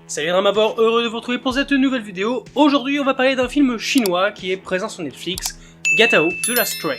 Salut Ramavor, heureux de vous retrouver pour cette nouvelle vidéo. Aujourd'hui on va parler d'un film chinois qui est présent sur Netflix, Gatao The Last Stray.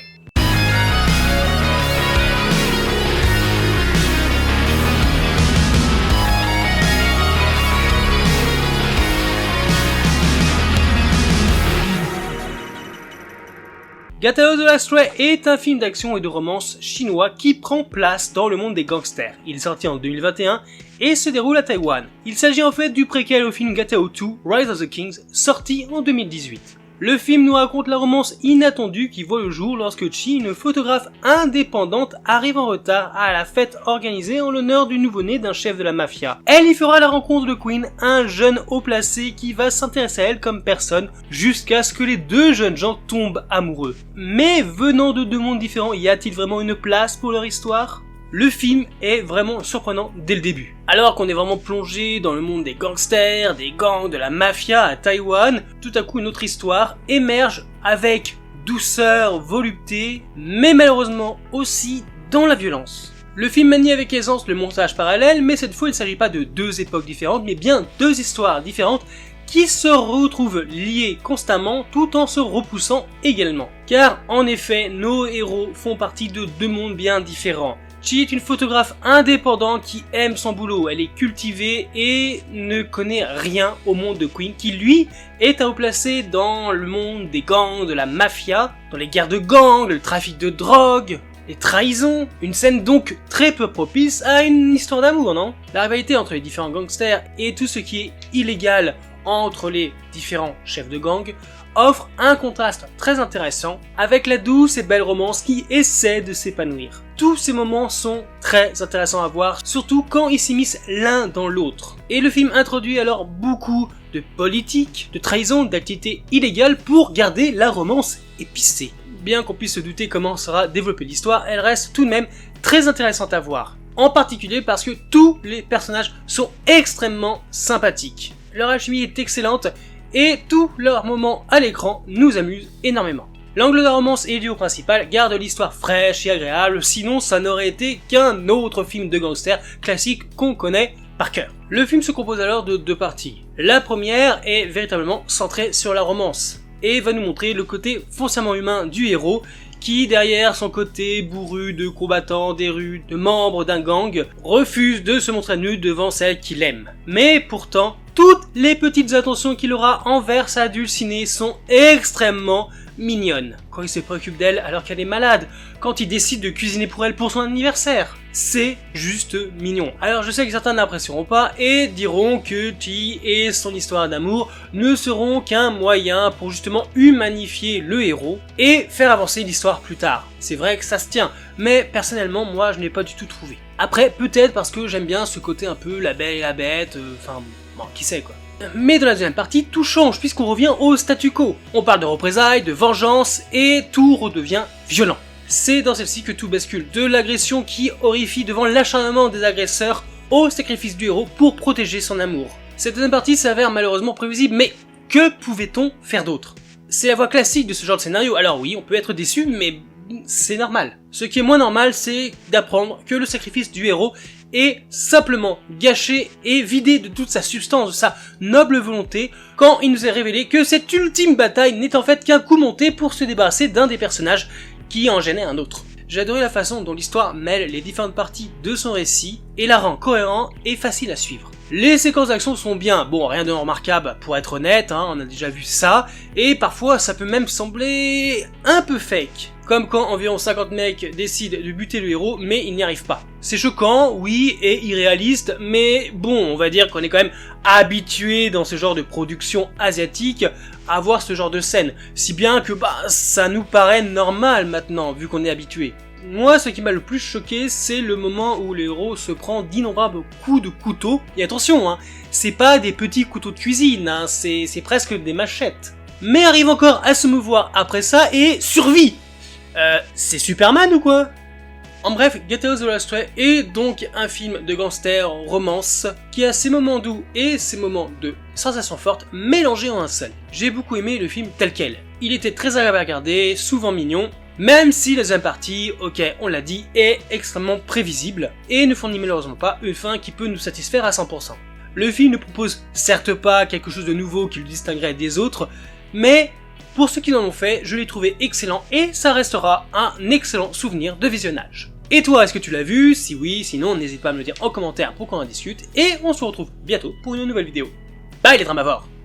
Gatao The Last Stray est un film d'action et de romance chinois qui prend place dans le monde des gangsters. Il est sorti en 2021 et se déroule à Taïwan. Il s'agit en fait du préquel au film Gatao 2 Rise of the Kings, sorti en 2018. Le film nous raconte la romance inattendue qui voit le jour lorsque Chi, une photographe indépendante, arrive en retard à la fête organisée en l'honneur du nouveau-né d'un chef de la mafia. Elle y fera la rencontre de Quinn, un jeune haut placé qui va s'intéresser à elle comme personne, jusqu'à ce que les deux jeunes gens tombent amoureux. Mais venant de deux mondes différents, y a-t-il vraiment une place pour leur histoire ? Le film est vraiment surprenant dès le début. Alors qu'on est vraiment plongé dans le monde des gangsters, des gangs, de la mafia à Taïwan, tout à coup une autre histoire émerge avec douceur, volupté, mais malheureusement aussi dans la violence. Le film manie avec aisance le montage parallèle, mais cette fois il ne s'agit pas de deux époques différentes, mais bien deux histoires différentes qui se retrouvent liées constamment tout en se repoussant également. Car en effet, nos héros font partie de deux mondes bien différents. Chi est une photographe indépendante qui aime son boulot, elle est cultivée et ne connaît rien au monde de Quinn qui lui est à haut placé dans le monde des gangs, de la mafia, dans les guerres de gangs, le trafic de drogue, les trahisons, une scène donc très peu propice à une histoire d'amour, non ? La rivalité entre les différents gangsters et tout ce qui est illégal entre les différents chefs de gang offre un contraste très intéressant avec la douce et belle romance qui essaie de s'épanouir. Tous ces moments sont très intéressants à voir, surtout quand ils s'immiscent l'un dans l'autre. Et le film introduit alors beaucoup de politique, de trahison, d'activités illégales pour garder la romance épicée. Bien qu'on puisse se douter comment sera développée l'histoire, elle reste tout de même très intéressante à voir. En particulier parce que tous les personnages sont extrêmement sympathiques. Leur alchimie est excellente et tous leurs moments à l'écran nous amusent énormément. L'angle de la romance et le duo principal garde l'histoire fraîche et agréable, sinon ça n'aurait été qu'un autre film de gangster classique qu'on connaît par cœur. Le film se compose alors de deux parties. La première est véritablement centrée sur la romance et va nous montrer le côté foncièrement humain du héros qui, derrière son côté bourru de combattants des rues, de membres d'un gang, refuse de se montrer nu devant celle qu'il aime. Mais pourtant, toutes les petites attentions qu'il aura envers sa dulcinée sont extrêmement mignonnes. Quand il se préoccupe d'elle alors qu'elle est malade, quand il décide de cuisiner pour elle pour son anniversaire, c'est juste mignon. Alors je sais que certains n'apprécieront pas et diront que Chi et son histoire d'amour ne seront qu'un moyen pour justement humanifier le héros et faire avancer l'histoire plus tard. C'est vrai que ça se tient, mais personnellement moi je n'ai pas du tout trouvé. Après peut-être parce que j'aime bien ce côté un peu la belle et la bête, bon, qui sait quoi. Mais dans la deuxième partie, tout change puisqu'on revient au statu quo. On parle de représailles, de vengeance et tout redevient violent. C'est dans celle-ci que tout bascule, de l'agression qui horrifie devant l'acharnement des agresseurs au sacrifice du héros pour protéger son amour. Cette deuxième partie s'avère malheureusement prévisible, mais que pouvait-on faire d'autre ? C'est la voie classique de ce genre de scénario, alors oui, on peut être déçu, mais c'est normal. Ce qui est moins normal, c'est d'apprendre que le sacrifice du héros est simplement gâché et vidé de toute sa substance, de sa noble volonté, quand il nous est révélé que cette ultime bataille n'est en fait qu'un coup monté pour se débarrasser d'un des personnages qui en gênait un autre. J'ai adoré la façon dont l'histoire mêle les différentes parties de son récit et la rend cohérent et facile à suivre. Les séquences d'action sont bien, bon rien de remarquable pour être honnête, on a déjà vu ça, et parfois ça peut même sembler un peu fake. Comme quand environ 50 mecs décident de buter le héros, mais ils n'y arrivent pas. C'est choquant, oui, et irréaliste, mais bon, on va dire qu'on est quand même habitué dans ce genre de production asiatique à voir ce genre de scène. Si bien que ça nous paraît normal maintenant, vu qu'on est habitué. Moi, ce qui m'a le plus choqué, c'est le moment où le héros se prend d'innombrables coups de couteau. Et attention, c'est pas des petits couteaux de cuisine, c'est presque des machettes. Mais arrive encore à se mouvoir après ça et survit. C'est Superman ou quoi ? En bref, Gatao The Last Stray est donc un film de gangster romance qui a ses moments doux et ses moments de sensations fortes mélangés en un seul. J'ai beaucoup aimé le film tel quel. Il était très agréable à regarder, souvent mignon, même si la deuxième partie, ok, on l'a dit, est extrêmement prévisible et ne fournit malheureusement pas une fin qui peut nous satisfaire à 100%. Le film ne propose certes pas quelque chose de nouveau qui le distinguerait des autres, mais pour ceux qui l'en ont fait, je l'ai trouvé excellent et ça restera un excellent souvenir de visionnage. Et toi, est-ce que tu l'as vu? Si oui, sinon n'hésite pas à me le dire en commentaire pour qu'on en discute, et on se retrouve bientôt pour une nouvelle vidéo. Bye les Dramavores!